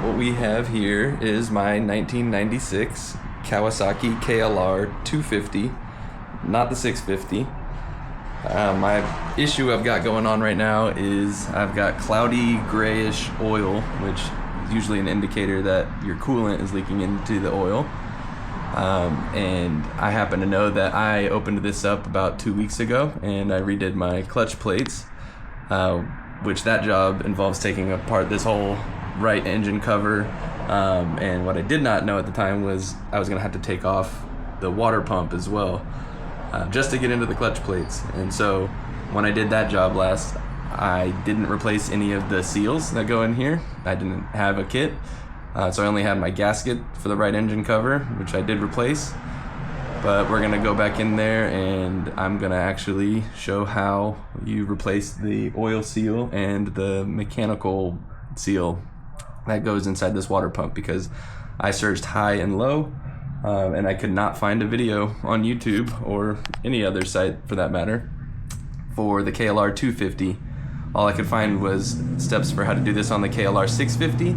what we have here is my 1996 Kawasaki KLR 250, not the 650. My issue I've got going on right now is I've got cloudy grayish oil, which is usually an indicator that your coolant is leaking into the oil. And I happen to know that I opened this up about 2 weeks ago and I redid my clutch plates, which that job involves taking apart this whole right engine cover. And what I did not know at the time was I was gonna have to take off the water pump as well, just to get into the clutch plates. And so when I did that job last, I didn't replace any of the seals that go in here. I didn't have a kit. So I only had my gasket for the right engine cover, which I did replace. But we're gonna go back in there and I'm gonna actually show how you replace the oil seal and the mechanical seal that goes inside this water pump, because I searched high and low and I could not find a video on YouTube or any other site for that matter for the KLR 250. All I could find was steps for how to do this on the KLR 650,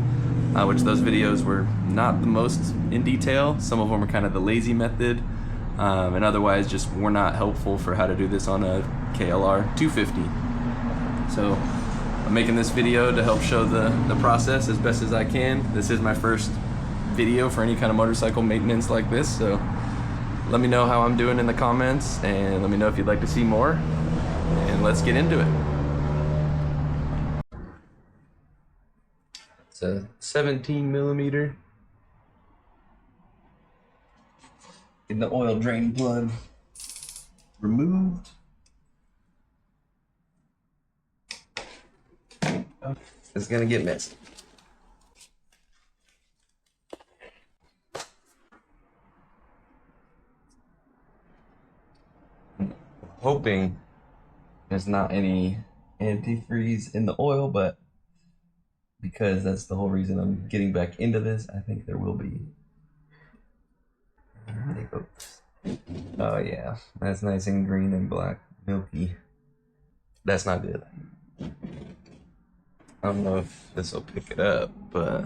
which those videos were not the most in detail. Some of them were kind of the lazy method, and otherwise just were not helpful for how to do this on a KLR 250. So I'm making this video to help show the process as best as I can. This is my first video for any kind of motorcycle maintenance like this, so let me know how I'm doing in the comments and let me know if you'd like to see more, and let's get into it. It's a 17mm. Getting the oil drain plug removed. It's gonna get messy. Hoping there's not any antifreeze in the oil, but because that's the whole reason I'm getting back into this, I think there will be. Oh yeah, that's nice and green and black, milky. That's not good. I don't know if this will pick it up, but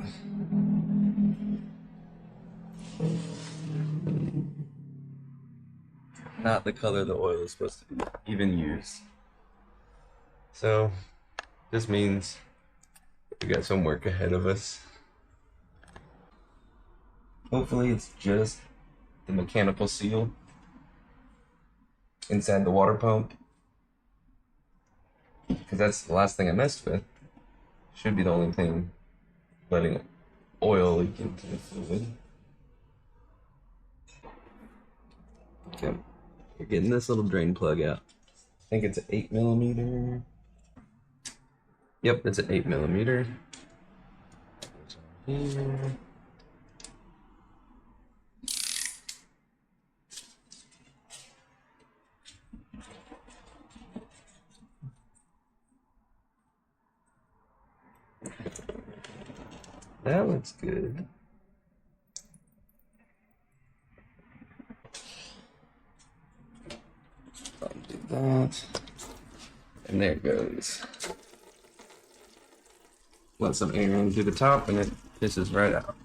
not the color the oil is supposed to be even used. So this means we got some work ahead of us. Hopefully it's just the mechanical seal inside the water pump, because that's the last thing I messed with. Should be the only thing letting oil leak into the fluid. Okay, we're getting this little drain plug out. I think it's an 8mm. Yep, it's an 8mm. Here. That looks good. I'll do that. And there it goes. Let some air in through the top and it pisses right out.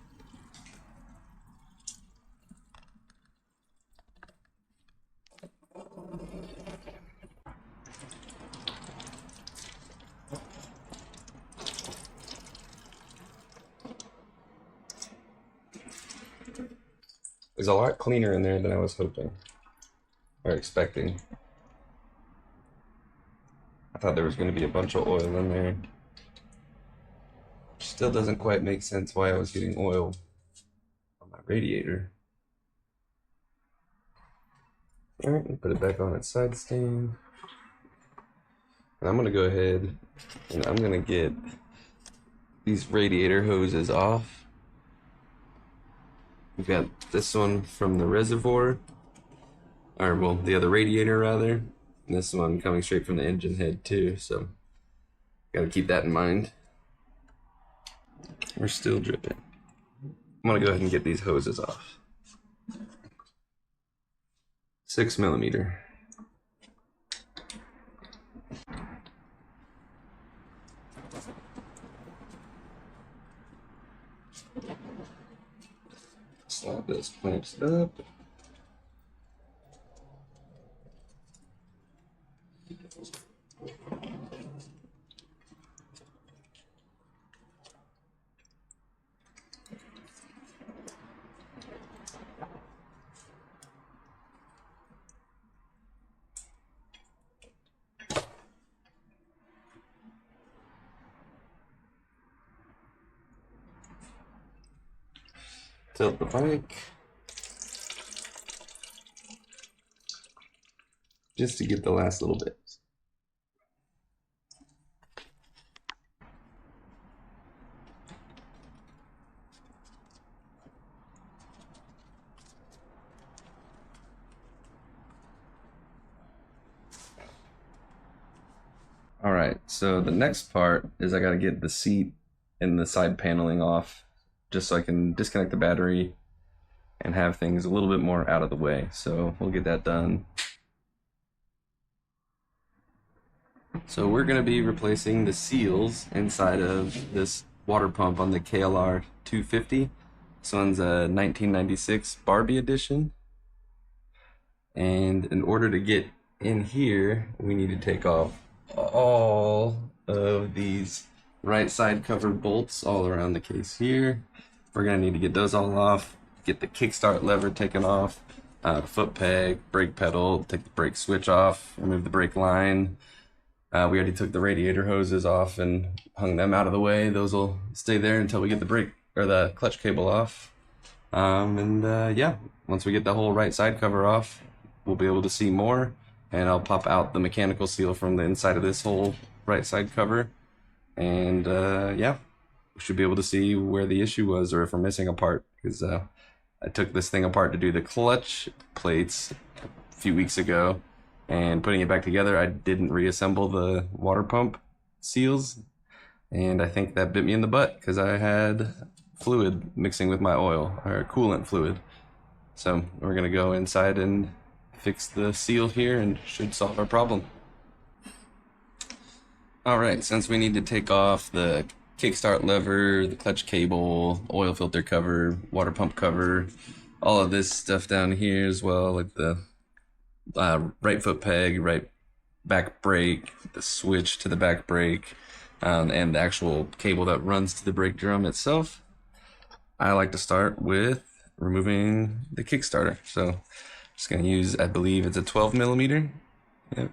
It's a lot cleaner in there than I was hoping or expecting. I thought there was going to be a bunch of oil in there. Still doesn't quite make sense why I was getting oil on my radiator. Alright, put it back on its side stand. And I'm going to go ahead and I'm going to get these radiator hoses off. We've got this one from the reservoir, or well, the other radiator rather, and this one coming straight from the engine head too, so gotta keep that in mind. We're still dripping. I'm gonna go ahead and get these hoses off. 6mm. Slide those clamps up. Tilt the bike just to get the last little bit. All right, so the next part is I gotta get the seat and the side paneling off just so I can disconnect the battery and have things a little bit more out of the way. So we'll get that done. So we're gonna be replacing the seals inside of this water pump on the KLR 250. This one's a 1996 Barbie edition. And in order to get in here, we need to take off all of these right side covered bolts all around the case here. We're gonna need to get those all off, get the kickstart lever taken off, foot peg, brake pedal, take the brake switch off, remove the brake line. We already took the radiator hoses off and hung them out of the way. Those will stay there until we get the brake or the clutch cable off. Yeah, once we get the whole right side cover off, we'll be able to see more, and I'll pop out the mechanical seal from the inside of this whole right side cover, and yeah, we should be able to see where the issue was or if we're missing a part, because I took this thing apart to do the clutch plates a few weeks ago, and putting it back together, I didn't reassemble the water pump seals, and I think that bit me in the butt because I had fluid mixing with my oil, or coolant fluid. So we're gonna go inside and fix the seal here and should solve our problem. Alright, since we need to take off the kickstart lever, the clutch cable, oil filter cover, water pump cover, all of this stuff down here as well, like the right foot peg, right back brake, the switch to the back brake, and the actual cable that runs to the brake drum itself, I like to start with removing the Kickstarter. So just gonna use, I believe it's a 12 millimeter. Yep.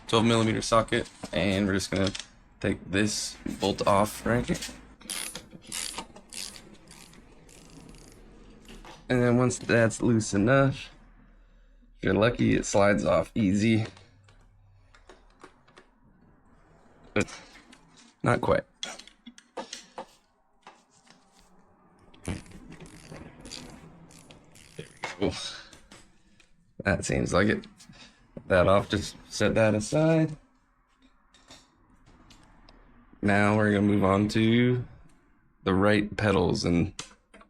12 millimeter socket, and we're just gonna take this bolt off right here. And then once that's loose enough, if you're lucky, it slides off easy. But not quite. There we go. That seems like it. That off, just set that aside. Now we're gonna move on to the right pedals and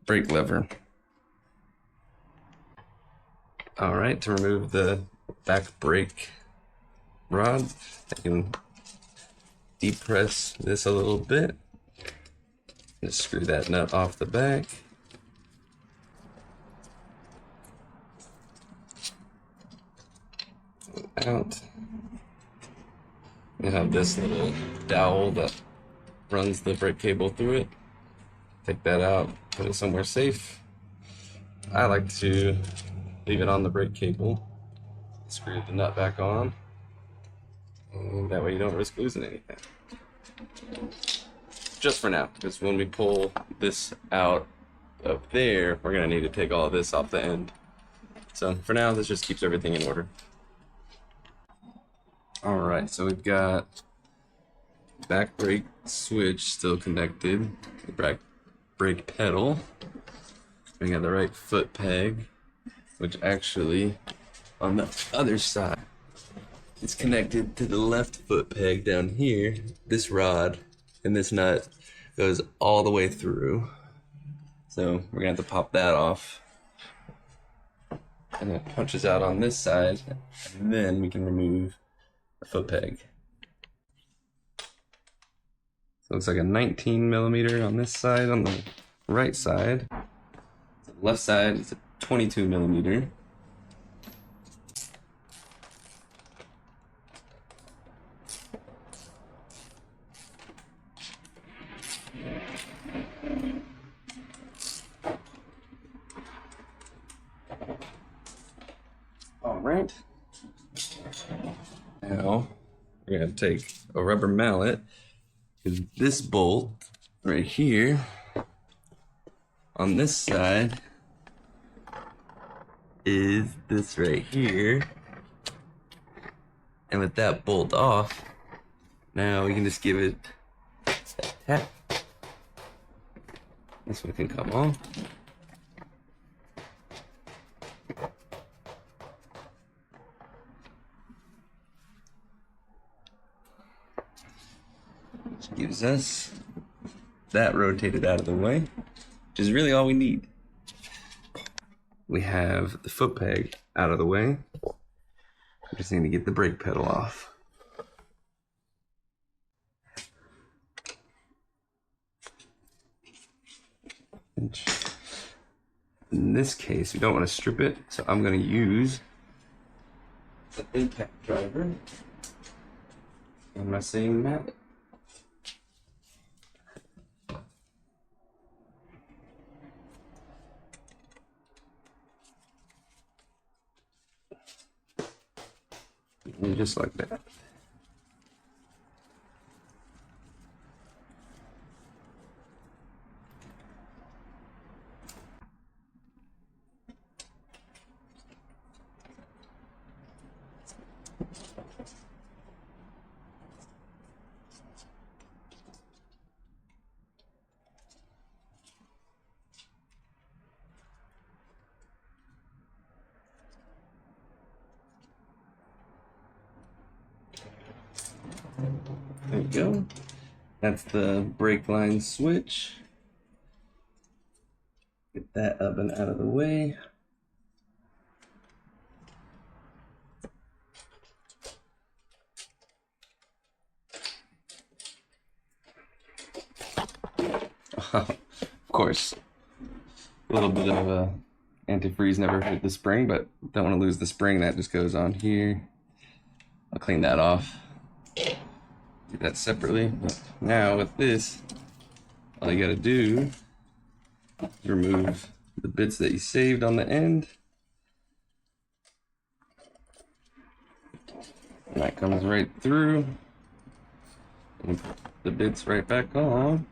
brake lever. All right, to remove the back brake rod, I can depress this a little bit. Just screw that nut off the back. Out. You have this little dowel that runs the brake cable through it. Take that out, put it somewhere safe. I like to leave it on the brake cable, screw the nut back on, and that way you don't risk losing anything. Just for now, because when we pull this out up there, we're gonna need to take all of this off the end. So for now, this just keeps everything in order. Alright, so we've got back brake switch still connected, the back brake pedal. We got the right foot peg, which actually on the other side is connected to the left foot peg down here. This rod and this nut goes all the way through. So we're gonna have to pop that off. And it punches out on this side, and then we can remove the foot peg. Looks like a 19 millimeter on this side, on the right side. The left side is a 22 millimeter. All right. Now we're gonna take a rubber mallet, because this bolt right here on this side is this right here. And with that bolt off, now we can just give it a tap. This one can come off. Which gives us that rotated out of the way, which is really all we need. We have the foot peg out of the way. We just need to get the brake pedal off. In this case, we don't want to strip it, so I'm going to use the impact driver and my same mallet. And just like that. There we go. That's the brake line switch. Get that up and out of the way. Of course, a little bit of antifreeze never hurt the spring, but don't want to lose the spring. That just goes on here. I'll clean that off. Do that separately. But now with this, all you gotta do is remove the bits that you saved on the end. And that comes right through. And put the bits right back on.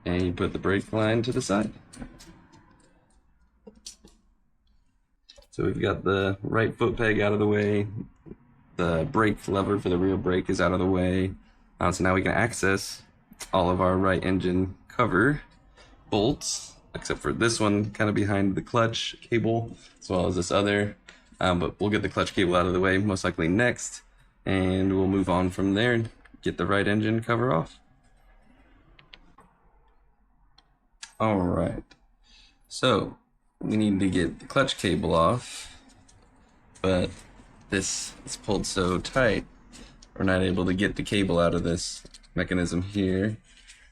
And you put the brake line to the side. So we've got the right foot peg out of the way. The brake lever for the rear brake is out of the way. So now we can access all of our right engine cover bolts, except for this one kind of behind the clutch cable, as well as this other. But we'll get the clutch cable out of the way most likely next, and we'll move on from there and get the right engine cover off. All right, so we need to get the clutch cable off, but this is pulled so tight we're not able to get the cable out of this mechanism here.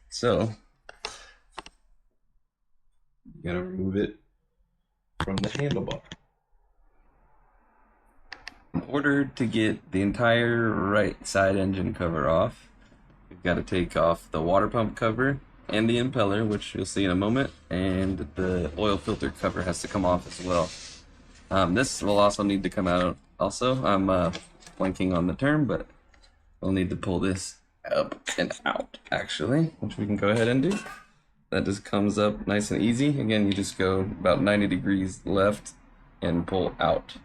So you gotta remove it from the handlebar. In order to get the entire right side engine cover off, we've got to take off the water pump cover and the impeller, which you'll see in a moment, and the oil filter cover has to come off as well. This will also need to come out also. I'm blanking on the term, but we'll need to pull this up and out actually, which we can go ahead and do. That just comes up nice and easy. Again, you just go about 90 degrees left and pull out.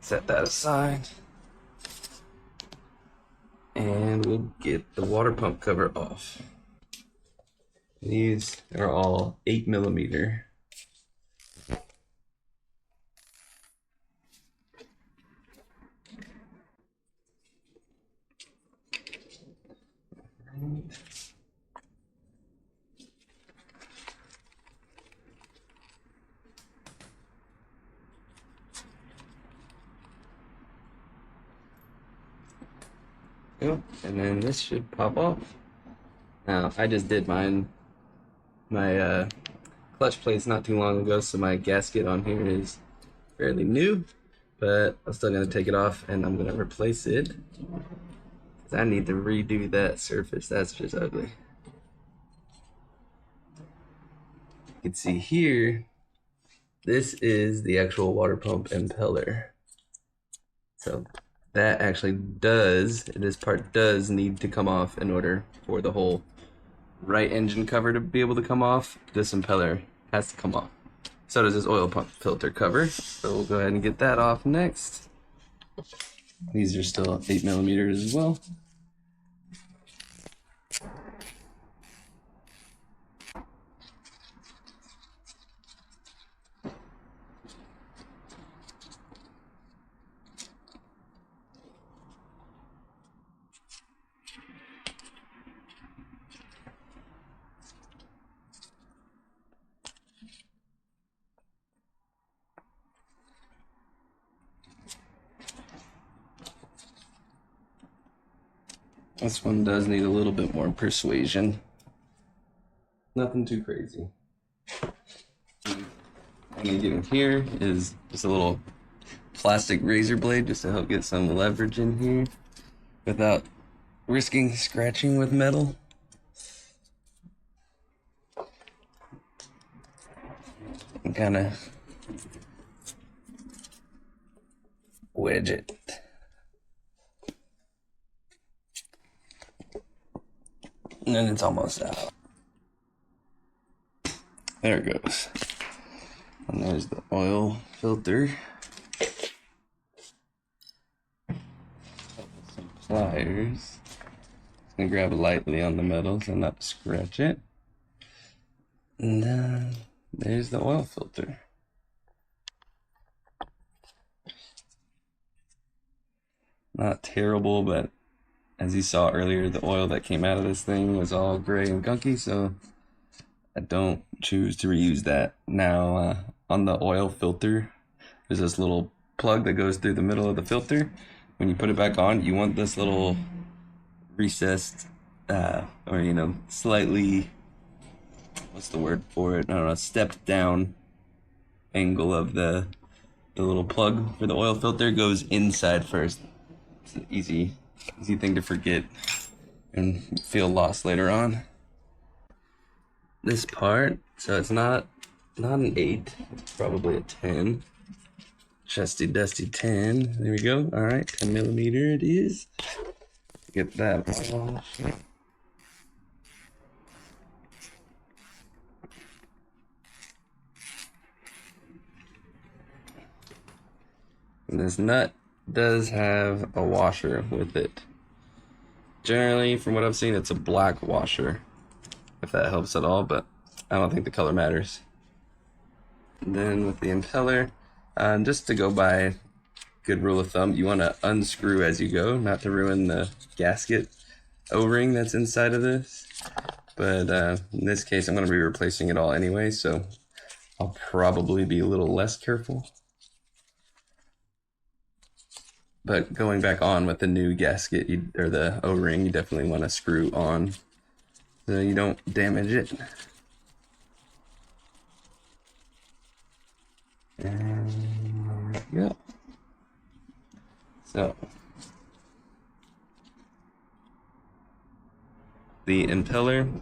Set that aside. And we'll get the water pump cover off. These are all 8 millimeter. Yep, and then this should pop off. Now, I just did my clutch plates not too long ago, so my gasket on here is fairly new, but I'm still gonna take it off and I'm gonna replace it because I need to redo that surface. That's just ugly. You can see here, this is the actual water pump impeller. So that actually this part does need to come off in order for the whole right engine cover to be able to come off. This impeller has to come off. So does this oil pump filter cover. So we'll go ahead and get that off next. These are still 8mm as well. This one does need a little bit more persuasion. Nothing too crazy. What I'm getting here is just a little plastic razor blade just to help get some leverage in here without risking scratching with metal. And kind of wedge it. And then it's almost out. There it goes. And there's the oil filter. Some pliers. Just gonna grab it lightly on the metal so not to scratch it. And then there's the oil filter. Not terrible, but as you saw earlier, the oil that came out of this thing was all gray and gunky, so I don't choose to reuse that. Now, on the oil filter, there's this little plug that goes through the middle of the filter. When you put it back on, you want this little recessed, or slightly, what's the word for it? I don't know, stepped down angle of the little plug for the oil filter goes inside first. It's an easy thing to forget and feel lost later on. This part, so it's not an 8, it's probably a 10. Chesty dusty 10. There we go. All right, 10mm it is. Get that off. And this nut does have a washer with it. Generally, from what I've seen, it's a black washer, if that helps at all, but I don't think the color matters. And then with the impeller, just to go by good rule of thumb, you want to unscrew as you go, not to ruin the gasket O-ring that's inside of this. But in this case, I'm going to be replacing it all anyway, so I'll probably be a little less careful. But going back on with the new gasket, or the O-ring, you definitely want to screw on so you don't damage it. And there we go. So, the impeller,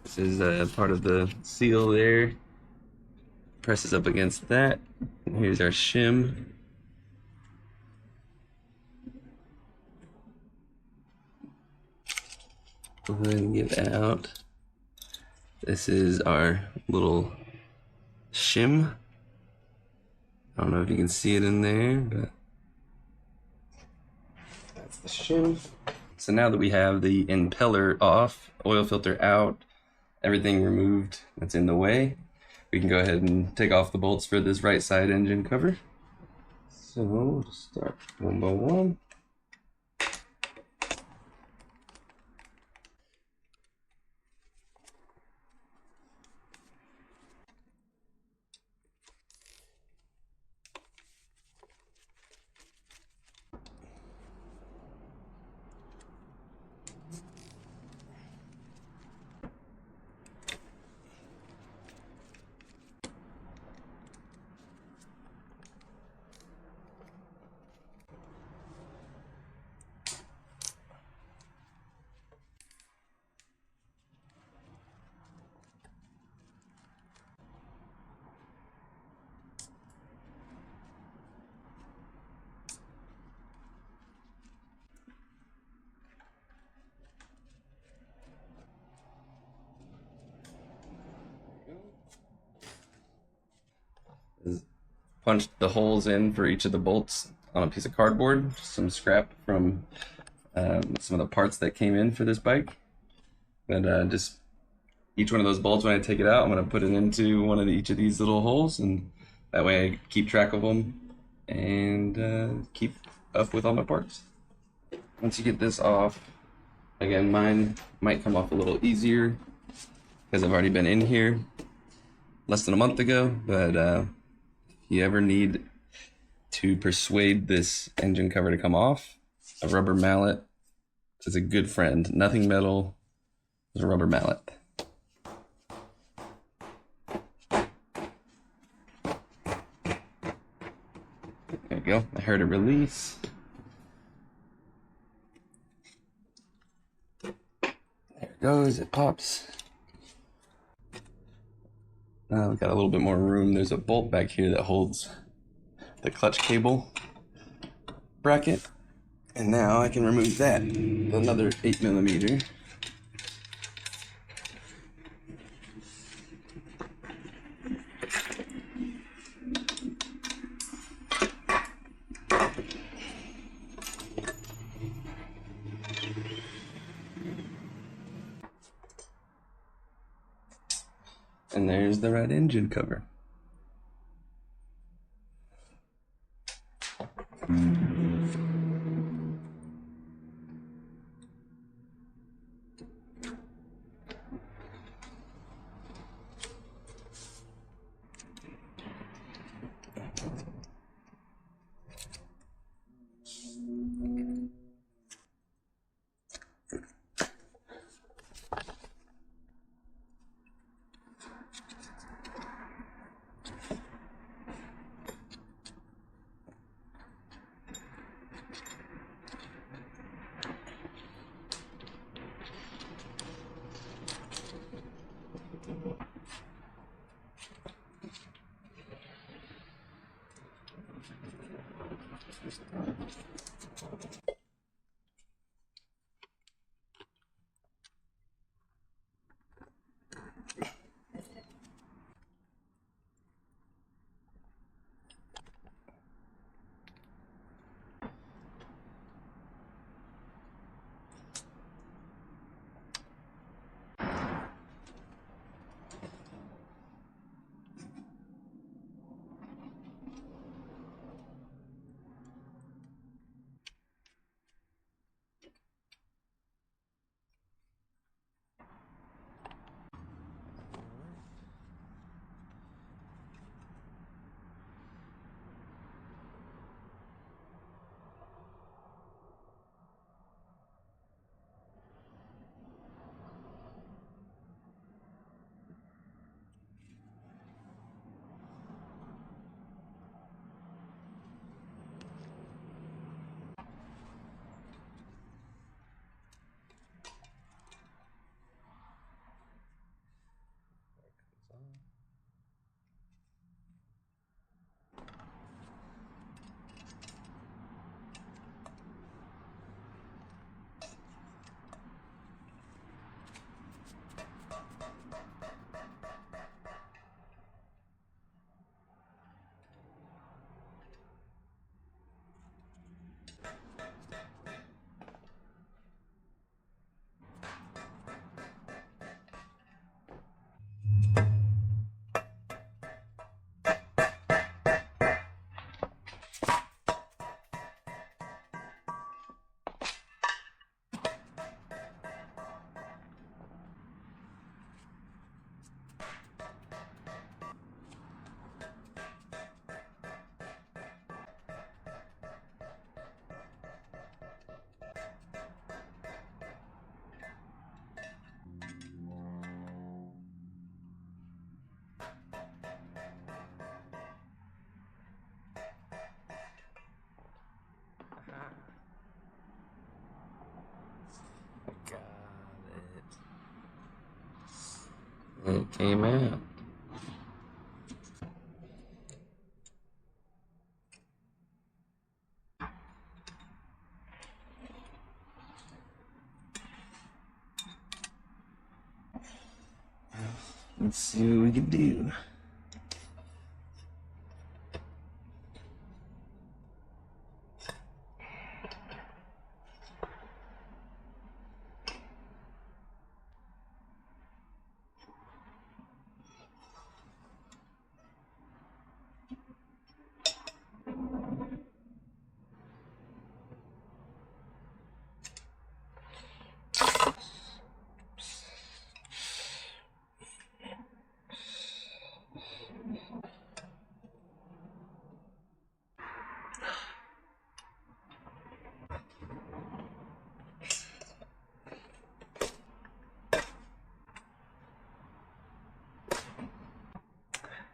this is part of the seal there. Presses up against that. And here's our shim. Go ahead and get out. This is our little shim. I don't know if you can see it in there, but that's the shim. So now that we have the impeller off, oil filter out, everything removed that's in the way, we can go ahead and take off the bolts for this right side engine cover. So we'll just start one by one. punched the holes in for each of the bolts on a piece of cardboard, just some scrap from some of the parts that came in for this bike. But just each one of those bolts, when I take it out, I'm going to put it into each of these little holes, and that way I keep track of them and keep up with all my parts. Once you get this off, again, mine might come off a little easier because I've already been in here less than a month ago, but if you ever need to persuade this engine cover to come off, a rubber mallet is a good friend. Nothing metal, is a rubber mallet. There we go. I heard a release. There it goes. It pops. Now we've got a little bit more room. There's a bolt back here that holds the clutch cable bracket. And now I can remove that with another 8mm. And there's the red engine cover. It came out. Let's see what we can do.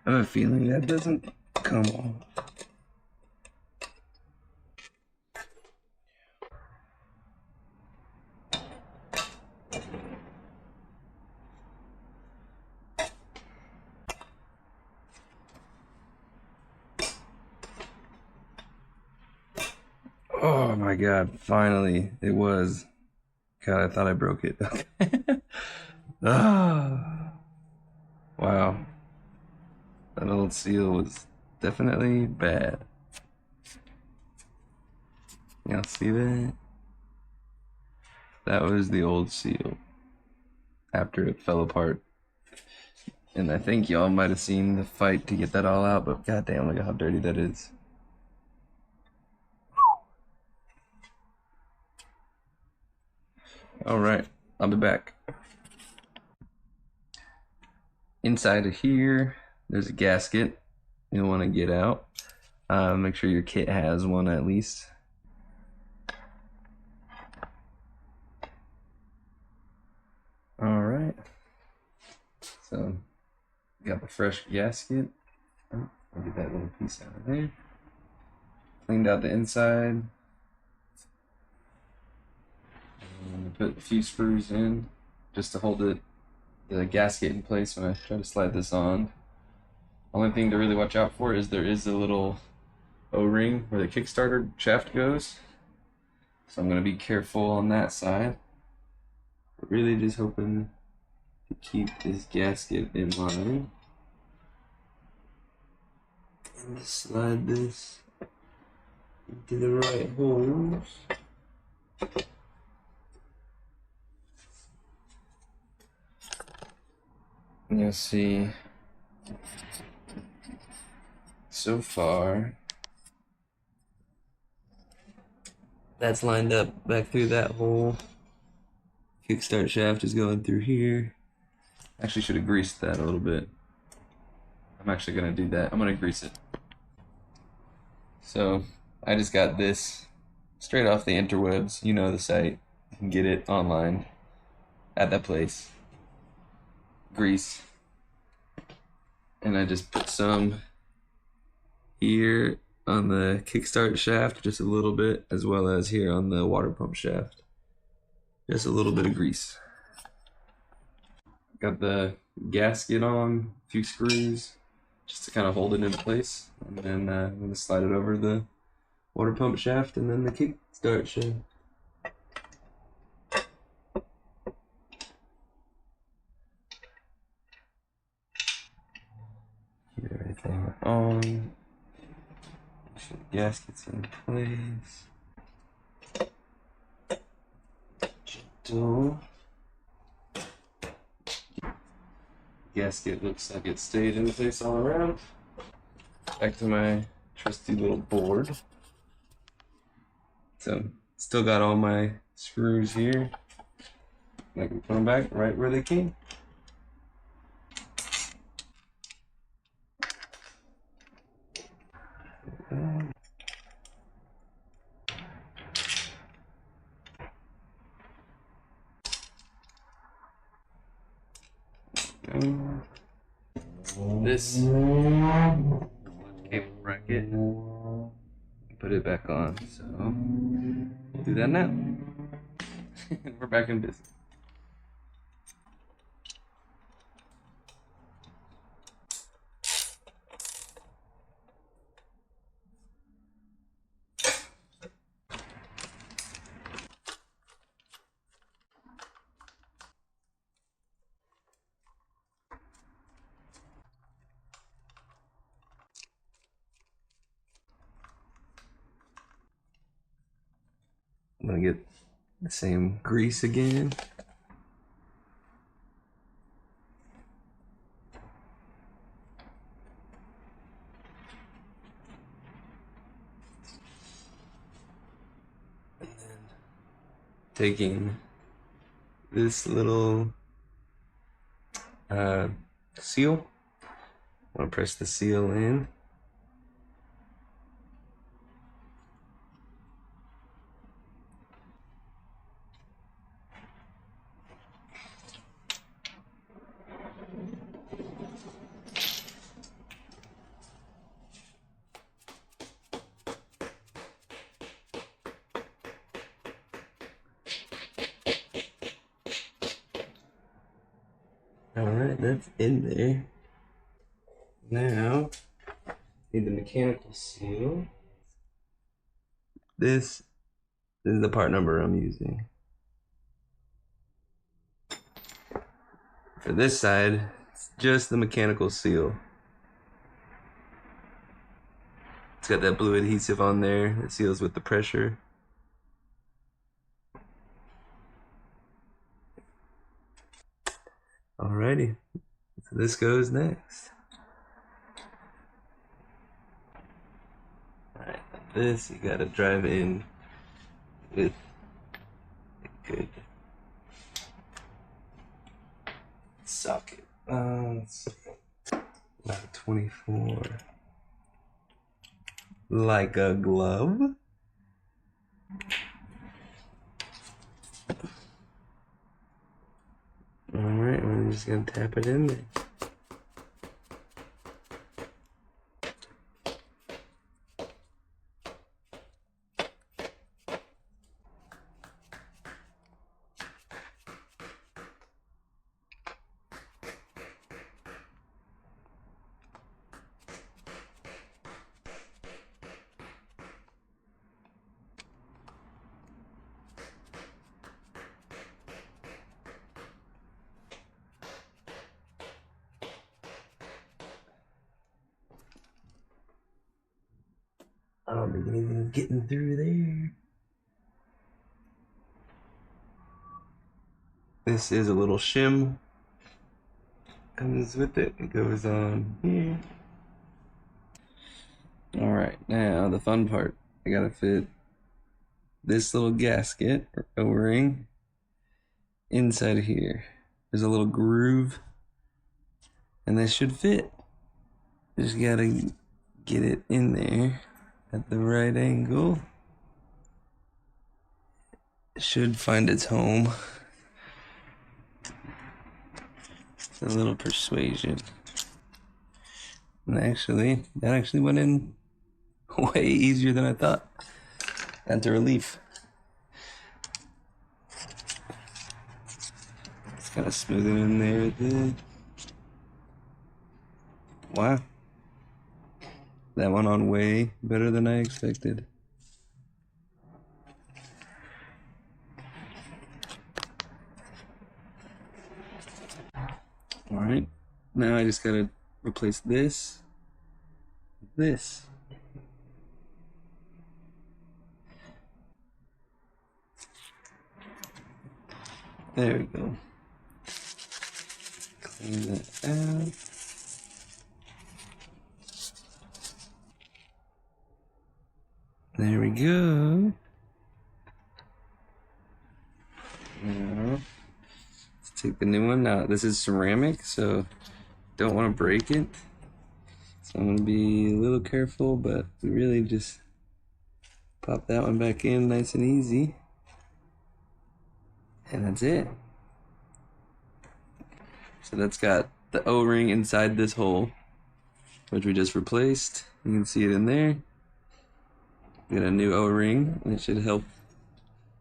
I have a feeling that doesn't come off. Oh my god, finally. It was. God, I thought I broke it. Ah, wow. That old seal was definitely bad. Y'all see that? That was the old seal after it fell apart. And I think y'all might have seen the fight to get that all out, but goddamn, look at how dirty that is. Alright, I'll be back. Inside of here, there's a gasket you'll want to get out. Make sure your kit has one at least. Alright. So, got the fresh gasket. Oh, I'll get that little piece out of there. Cleaned out the inside. And put a few screws in just to hold the gasket in place when I try to slide this on. Only thing to really watch out for is there is a little O-ring where the Kickstarter shaft goes. So I'm going to be careful on that side. But really just hoping to keep this gasket in line. And slide this into the right holes. And you'll see so far that's lined up back through that hole. Kickstart shaft is going through here. Actually should have greased that a little bit. I'm actually gonna do that. I'm gonna grease it. So I just got this straight off the interwebs. You know the site. You can get it online at that place. Grease. And I just put some here on the kickstart shaft, just a little bit, as well as here on the water pump shaft. Just a little bit of grease. Got the gasket on, a few screws, just to kind of hold it in place. And then I'm going to slide it over the water pump shaft and then the kickstart shaft. Get everything on. Make sure the gasket's in place. Gentle. Gasket looks like it stayed in place all around. Back to my trusty little board. So, still got all my screws here. I can put them back right where they came. This cable bracket, put it back on. So we'll do that now. We're back in business. I'm gonna get the same grease again. And then taking this little seal, I want to press the seal in. Alright, that's in there. Now, need the mechanical seal. This is the part number I'm using. For this side, it's just the mechanical seal. It's got that blue adhesive on there that seals with the pressure. Alrighty, so this goes next. Alright, this you gotta drive in with a good socket. Let's see. About 24. Like a glove. Alright, we're just gonna tap it in there. I don't think anything's getting through there. This is a little shim. Comes with it. It goes on here. Alright, now the fun part. I gotta fit this little gasket or O-ring inside of here. There's a little groove, and this should fit. Just gotta get it in there at the right angle. It should find its home. It's a little persuasion. And actually, that actually went in way easier than I thought. That's a relief. Just gotta smooth it in there with it. Wow. That went on way better than I expected. Alright, now I just gotta replace this with this. There we go. Clean that out. There we go. Now, let's take the new one. Now, this is ceramic, so don't want to break it. So I'm going to be a little careful, but we really just pop that one back in nice and easy. And that's it. So that's got the O-ring inside this hole, which we just replaced. You can see it in there. Get a new O-ring, and it should help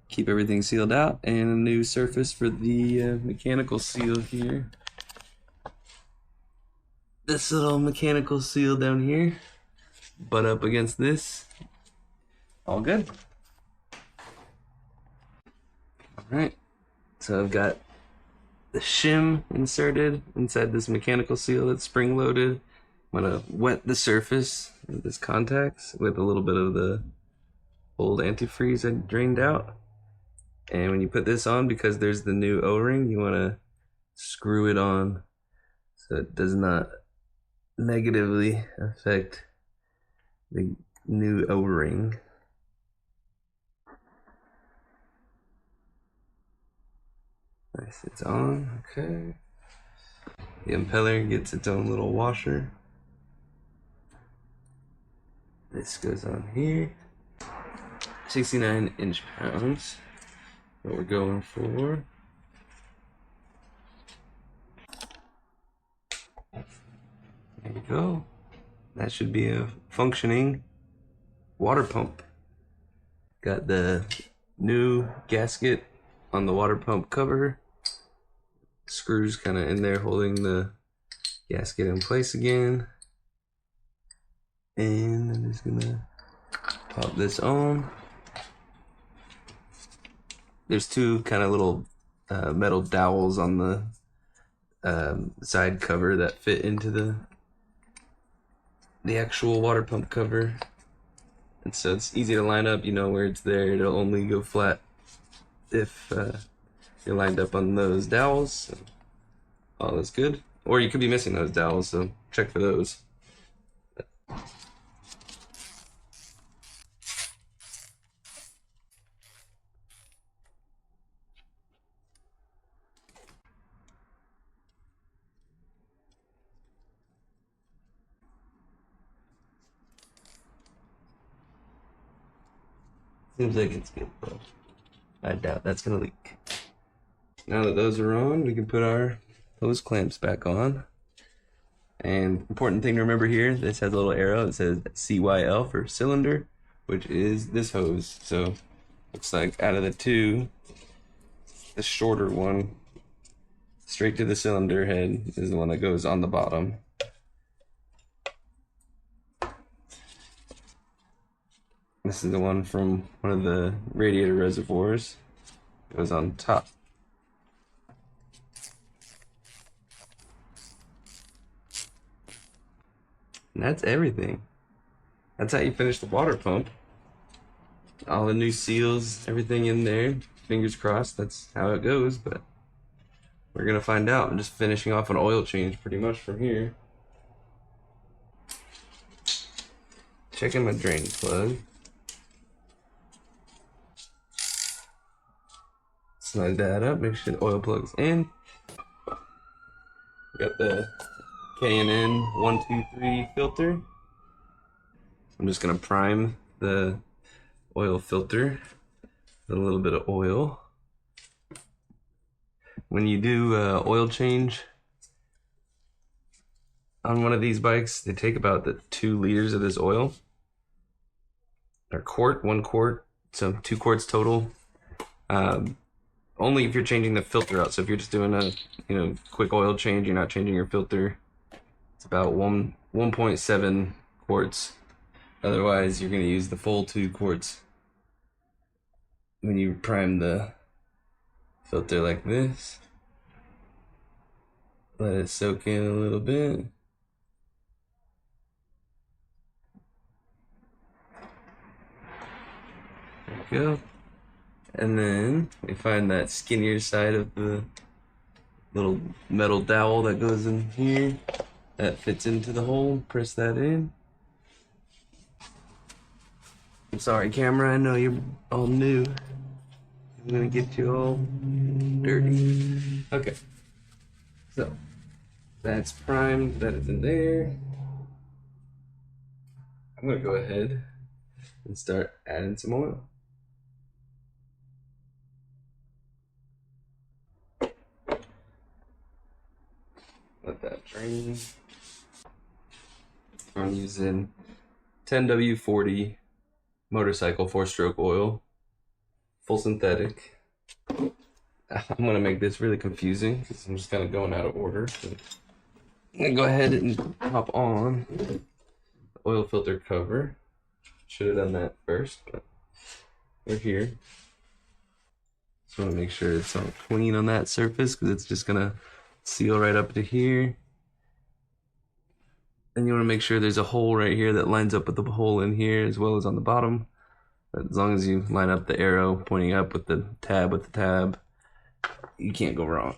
keep everything sealed out, and a new surface for the mechanical seal here. This little mechanical seal down here, butt up against this. All good. Alright, so I've got the shim inserted inside this mechanical seal that's spring loaded. I'm gonna wet the surface of this contacts with a little bit of the old antifreeze I drained out. And when you put this on, because there's the new O-ring, you want to screw it on so it does not negatively affect the new O-ring. Nice, it's on, okay. The impeller gets its own little washer. This goes on here. 69 inch-pounds. What we're going for. There we go. That should be a functioning water pump. Got the new gasket on the water pump cover. screws kind of in there holding the gasket in place again. And I'm just gonna pop this on. There's two kind of little metal dowels on the side cover that fit into the actual water pump cover. And so it's easy to line up, you know where it's there. It'll only go flat if you're lined up on those dowels. So all is good. Or you could be missing those dowels, so check for those. Seems like it's good, but I doubt that's gonna leak. Now that those are on, we can put our hose clamps back on. And important thing to remember here, this has a little arrow that says CYL for cylinder, which is this hose. So looks like out of the two, the shorter one, straight to the cylinder head, is the one that goes on the bottom. This is the one from one of the radiator reservoirs. It goes on top. And that's everything. That's how you finish the water pump. All the new seals, everything in there. Fingers crossed, that's how it goes, but we're gonna find out. I'm just finishing off an oil change pretty much from here. Checking my drain plug. Snug that up, make sure the oil plug's in. We got the K&N 123 filter. I'm just gonna prime the oil filter with a little bit of oil. When you do oil change on one of these bikes, they take about the 2 liters of this oil, or quart, 1 quart, so 2 quarts total. Only if you're changing the filter out. So if you're just doing a quick oil change, you're not changing your filter, it's about 1.7 quarts. Otherwise, you're going to use the full 2 quarts when you prime the filter like this. Let it soak in a little bit. There we go. And then we find that skinnier side of the little metal dowel that goes in here. That fits into the hole. Press that in. I'm sorry, camera, I know you're all new. I'm gonna get you all dirty. Okay. So, that's primed, that is in there. I'm gonna go ahead and start adding some oil. Let that drain. I'm using 10W40 motorcycle 4-stroke oil, full synthetic. I'm gonna make this really confusing because I'm just kind of going out of order. So I'm gonna go ahead and pop on the oil filter cover. Should have done that first, but we're here. Just want to make sure it's all clean on that surface because it's just gonna seal right up to here. And you want to make sure there's a hole right here that lines up with the hole in here as well as on the bottom. But as long as you line up the arrow pointing up with the tab, you can't go wrong.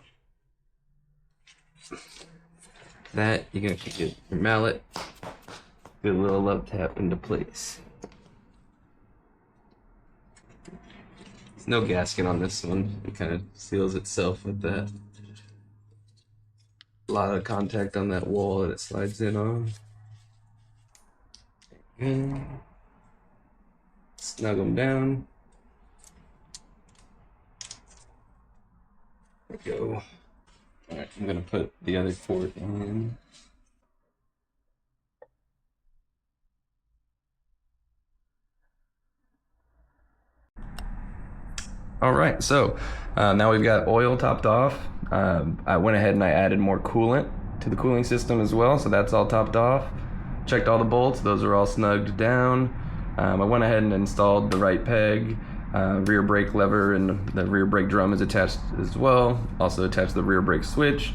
That, you're gonna get your mallet, do a little love tap into place. There's no gasket on this one. It kind of seals itself with that. A lot of contact on that wall that it slides in on. And snug them down. There we go. Alright, I'm gonna put the other quart in. All right, so now we've got oil topped off. I went ahead and I added more coolant to the cooling system as well, so that's all topped off. Checked all the bolts, those are all snugged down. I went ahead and installed the right peg, rear brake lever, and the rear brake drum is attached as well. Also attached the rear brake switch.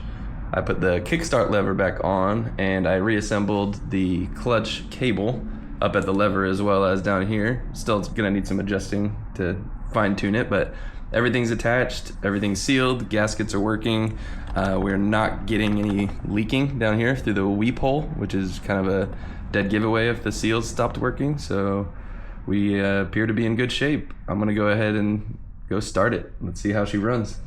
I put the kickstart lever back on, and I reassembled the clutch cable up at the lever as well as down here. Still gonna need some adjusting to fine tune it, but everything's attached, everything's sealed, gaskets are working. We're not getting any leaking down here through the weep hole, which is kind of a dead giveaway if the seals stopped working. So we appear to be in good shape. I'm gonna go ahead and go start it. Let's see how she runs.